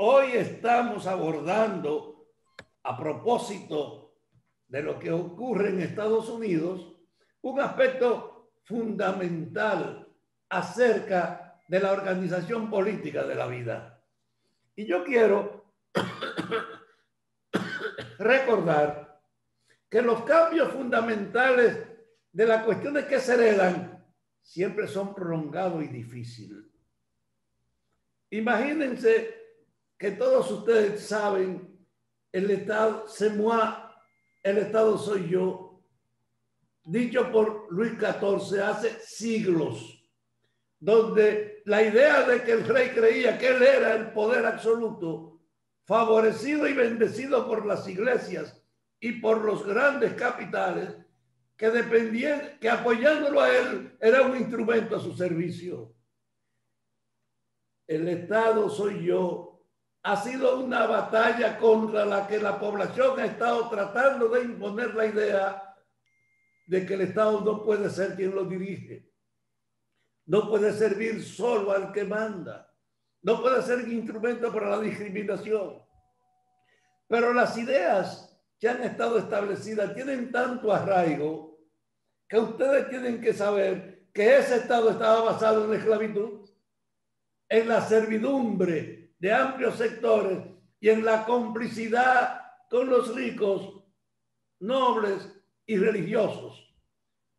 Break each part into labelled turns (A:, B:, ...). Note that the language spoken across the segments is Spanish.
A: Hoy estamos abordando, a propósito de lo que ocurre en Estados Unidos, un aspecto fundamental acerca de la organización política de la vida. Y yo quiero recordar que los cambios fundamentales de las cuestiones que se heredan siempre son prolongados y difíciles. Imagínense que todos ustedes saben el Estado, c'est moi, el Estado soy yo, dicho por Luis XIV hace siglos, donde la idea de que el rey creía que él era el poder absoluto, favorecido y bendecido por las iglesias y por los grandes capitales, que dependían, que apoyándolo a él era un instrumento a su servicio. El Estado soy yo ha sido una batalla contra la que la población ha estado tratando de imponer la idea de que el Estado no puede ser quien lo dirige, no puede servir solo al que manda, no puede ser un instrumento para la discriminación. Pero las ideas que han estado establecidas tienen tanto arraigo que ustedes tienen que saber que ese Estado estaba basado en la esclavitud, en la servidumbre de amplios sectores y en la complicidad con los ricos, nobles y religiosos.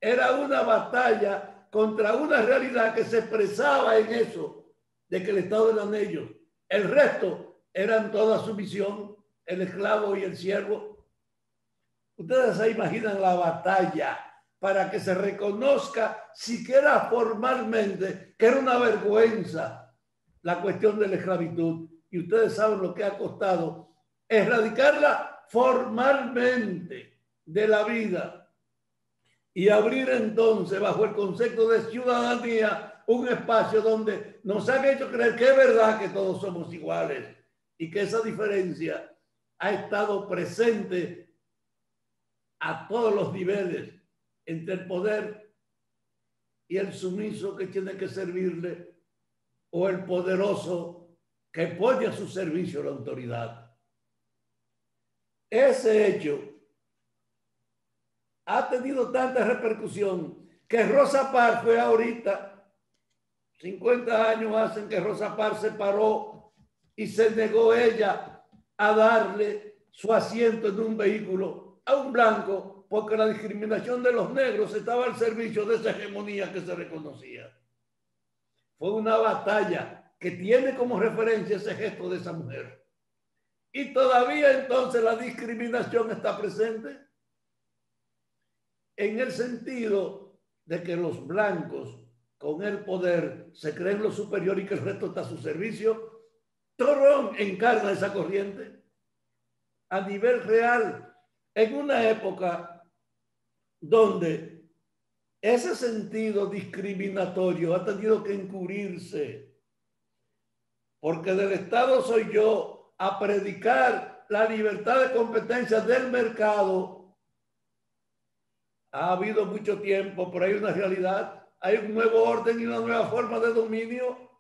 A: Era una batalla contra una realidad que se expresaba en eso, de que el Estado eran ellos. El resto eran toda sumisión, el esclavo y el siervo. Ustedes se imaginan la batalla para que se reconozca siquiera formalmente que era una vergüenza la cuestión de la esclavitud, y ustedes saben lo que ha costado erradicarla formalmente de la vida y abrir entonces bajo el concepto de ciudadanía un espacio donde nos han hecho creer que es verdad que todos somos iguales y que esa diferencia ha estado presente a todos los niveles entre el poder y el sumiso que tiene que servirle, o el poderoso que pone a su servicio la autoridad. Ese hecho ha tenido tanta repercusión que Rosa Parks fue ahorita, 50 años hacen que Rosa Parks se paró y se negó ella a darle su asiento en un vehículo a un blanco porque la discriminación de los negros estaba al servicio de esa hegemonía que se reconocía. Fue una batalla que tiene como referencia ese gesto de esa mujer. Y todavía entonces la discriminación está presente en el sentido de que los blancos con el poder se creen lo superior y que el resto está a su servicio. Torrón encarna esa corriente a nivel real en una época donde ese sentido discriminatorio ha tenido que encubrirse, porque del Estado soy yo a predicar la libertad de competencia del mercado. Ha habido mucho tiempo, pero hay una realidad, hay un nuevo orden y una nueva forma de dominio.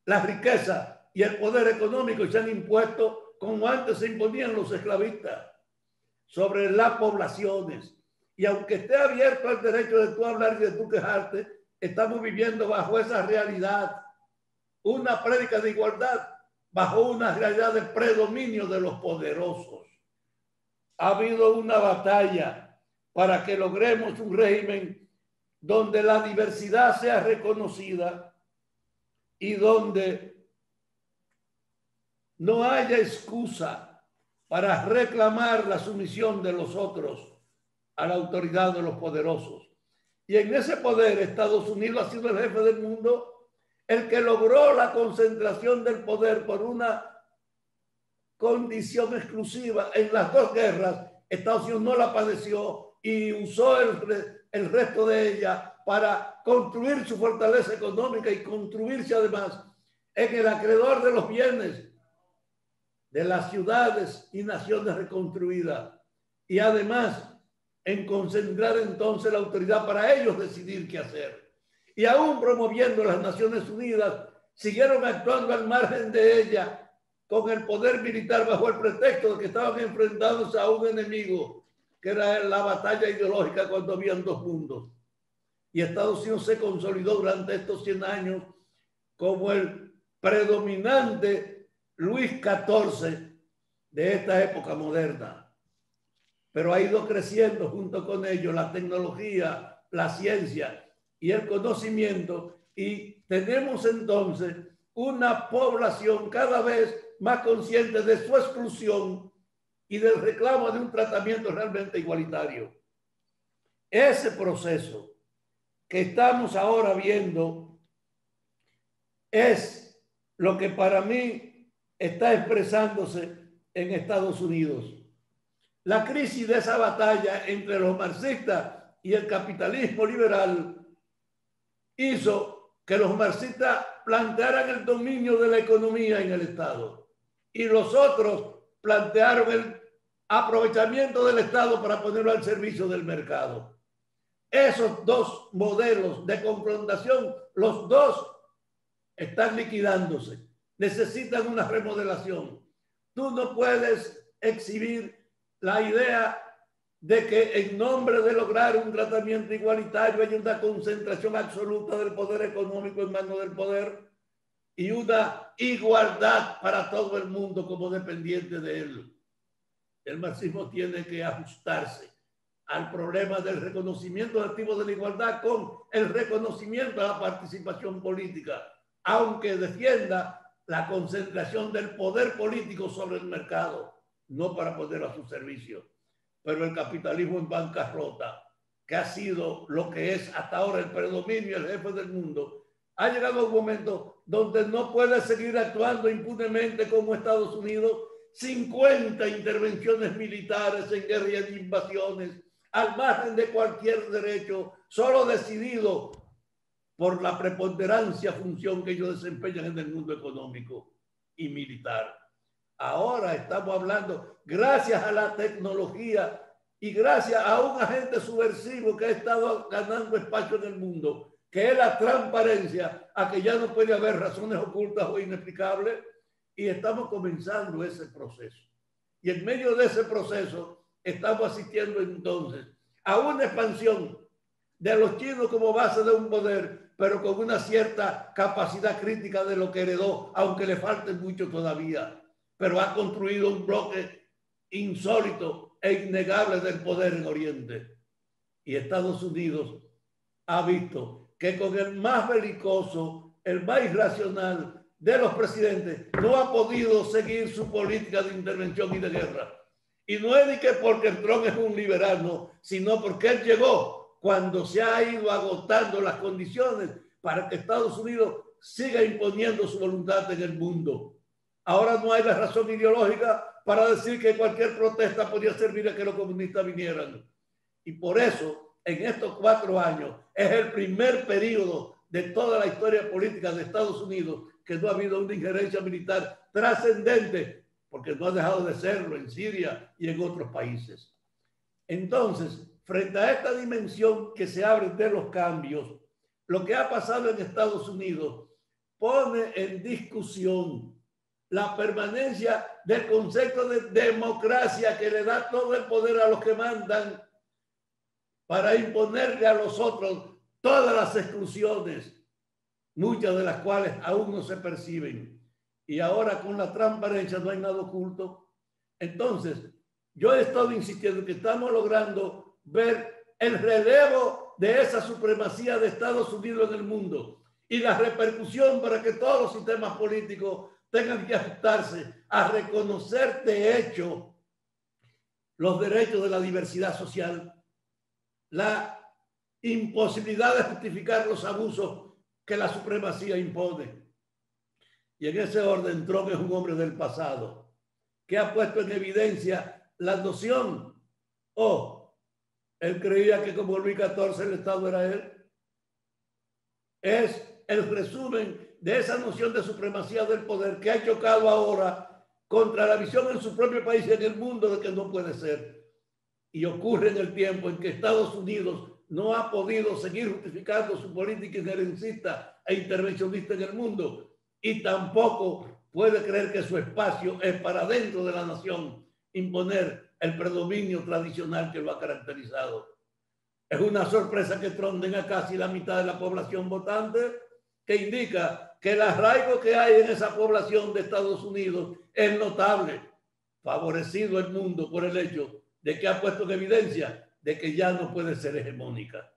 A: La riqueza y el poder económico se han impuesto como antes se imponían los esclavistas sobre las poblaciones. Y aunque esté abierto el derecho de tú hablar y de tú quejarte, estamos viviendo bajo esa realidad, una prédica de igualdad, bajo una realidad de predominio de los poderosos. Ha habido una batalla para que logremos un régimen donde la diversidad sea reconocida y donde no haya excusa para reclamar la sumisión de los otros a la autoridad de los poderosos. Y en ese poder Estados Unidos ha sido el jefe del mundo, el que logró la concentración del poder por una condición exclusiva. En las dos guerras Estados Unidos no la padeció y usó el resto de ella para construir su fortaleza económica y construirse además en el acreedor de los bienes de las ciudades y naciones reconstruidas, y además en concentrar entonces la autoridad para ellos decidir qué hacer. Y aún promoviendo las Naciones Unidas, siguieron actuando al margen de ella con el poder militar bajo el pretexto de que estaban enfrentándose a un enemigo, que era la batalla ideológica cuando habían dos mundos. Y Estados Unidos se consolidó durante estos 100 años como el predominante Luis XIV de esta época moderna. Pero ha ido creciendo junto con ello la tecnología, la ciencia y el conocimiento, y tenemos entonces una población cada vez más consciente de su exclusión y del reclamo de un tratamiento realmente igualitario. Ese proceso que estamos ahora viendo es lo que para mí está expresándose en Estados Unidos. La crisis de esa batalla entre los marxistas y el capitalismo liberal hizo que los marxistas plantearan el dominio de la economía en el Estado y los otros plantearon el aprovechamiento del Estado para ponerlo al servicio del mercado. Esos dos modelos de confrontación, los dos están liquidándose. Necesitan una remodelación. Tú no puedes exhibir la idea de que en nombre de lograr un tratamiento igualitario hay una concentración absoluta del poder económico en manos del poder y una igualdad para todo el mundo como dependiente de él. El marxismo tiene que ajustarse al problema del reconocimiento activo de la igualdad con el reconocimiento a la participación política, aunque defienda la concentración del poder político sobre el mercado, no para ponerlo a su servicio. Pero el capitalismo en bancarrota, que ha sido lo que es hasta ahora el predominio, el jefe del mundo, ha llegado a un momento donde no puede seguir actuando impunemente como Estados Unidos. 50 intervenciones militares en guerras y invasiones, al margen de cualquier derecho, solo decidido por la preponderancia función que ellos desempeñan en el mundo económico y militar. Ahora estamos hablando, gracias a la tecnología y gracias a un agente subversivo que ha estado ganando espacio en el mundo, que es la transparencia, a que ya no puede haber razones ocultas o inexplicables, y estamos comenzando ese proceso. Y en medio de ese proceso estamos asistiendo entonces a una expansión de los chinos como base de un poder, pero con una cierta capacidad crítica de lo que heredó, aunque le falte mucho todavía. Pero ha construido un bloque insólito e innegable del poder en Oriente. Y Estados Unidos ha visto que con el más belicoso, el más irracional de los presidentes, no ha podido seguir su política de intervención y de guerra. Y no es ni que porque Trump es un liberal, no, sino porque él llegó cuando se ha ido agotando las condiciones para que Estados Unidos siga imponiendo su voluntad en el mundo. Ahora no hay la razón ideológica para decir que cualquier protesta podía servir a que los comunistas vinieran. Y por eso, en estos 4 años, es el primer periodo de toda la historia política de Estados Unidos que no ha habido una injerencia militar trascendente, porque no ha dejado de serlo en Siria y en otros países. Entonces, frente a esta dimensión que se abre de los cambios, lo que ha pasado en Estados Unidos pone en discusión la permanencia del concepto de democracia que le da todo el poder a los que mandan para imponerle a los otros todas las exclusiones, muchas de las cuales aún no se perciben. Y ahora con la transparencia no hay nada oculto. Entonces, yo he estado insistiendo que estamos logrando ver el relevo de esa supremacía de Estados Unidos en el mundo y la repercusión para que todos los sistemas políticos tengan que ajustarse a reconocer de hecho los derechos de la diversidad social, la imposibilidad de justificar los abusos que la supremacía impone. Y en ese orden, Trump es un hombre del pasado que ha puesto en evidencia la noción, él creía que como Luis XIV el Estado era él. Es el resumen de esa noción de supremacía del poder que ha chocado ahora contra la visión en su propio país y en el mundo de que no puede ser. Y ocurre en el tiempo en que Estados Unidos no ha podido seguir justificando su política injerencista e intervencionista en el mundo y tampoco puede creer que su espacio es para dentro de la nación imponer el predominio tradicional que lo ha caracterizado. Es una sorpresa que Trump tenga casi la mitad de la población votante, que indica que el arraigo que hay en esa población de Estados Unidos es notable, favorecido el mundo por el hecho de que ha puesto en evidencia de que ya no puede ser hegemónica.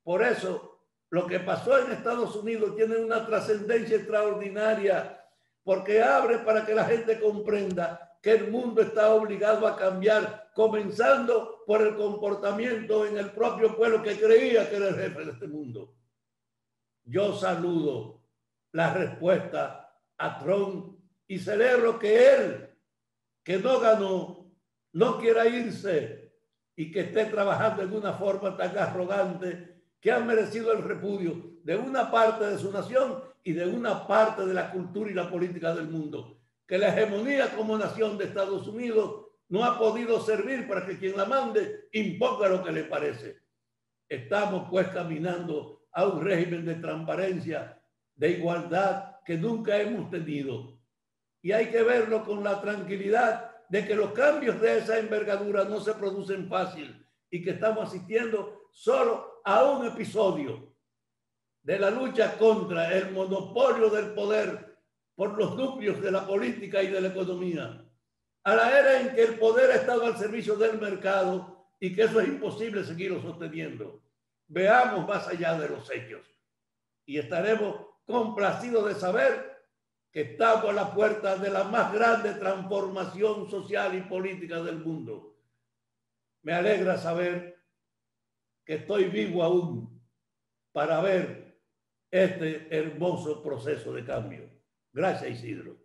A: Por eso, lo que pasó en Estados Unidos tiene una trascendencia extraordinaria, porque abre para que la gente comprenda que el mundo está obligado a cambiar, comenzando por el comportamiento en el propio pueblo que creía que era el jefe de este mundo. Yo saludo la respuesta a Trump y celebro que él, que no ganó, no quiera irse y que esté trabajando en una forma tan arrogante que ha merecido el repudio de una parte de su nación y de una parte de la cultura y la política del mundo. Que la hegemonía como nación de Estados Unidos no ha podido servir para que quien la mande imponga lo que le parece. Estamos pues caminando a un régimen de transparencia, de igualdad que nunca hemos tenido. Y hay que verlo con la tranquilidad de que los cambios de esa envergadura no se producen fácil y que estamos asistiendo solo a un episodio de la lucha contra el monopolio del poder por los núcleos de la política y de la economía, a la era en que el poder ha estado al servicio del mercado y que eso es imposible seguirlo sosteniendo. Veamos más allá de los hechos y estaremos complacidos de saber que estamos a la puerta de la más grande transformación social y política del mundo. Me alegra saber que estoy vivo aún para ver este hermoso proceso de cambio. Gracias, Isidro.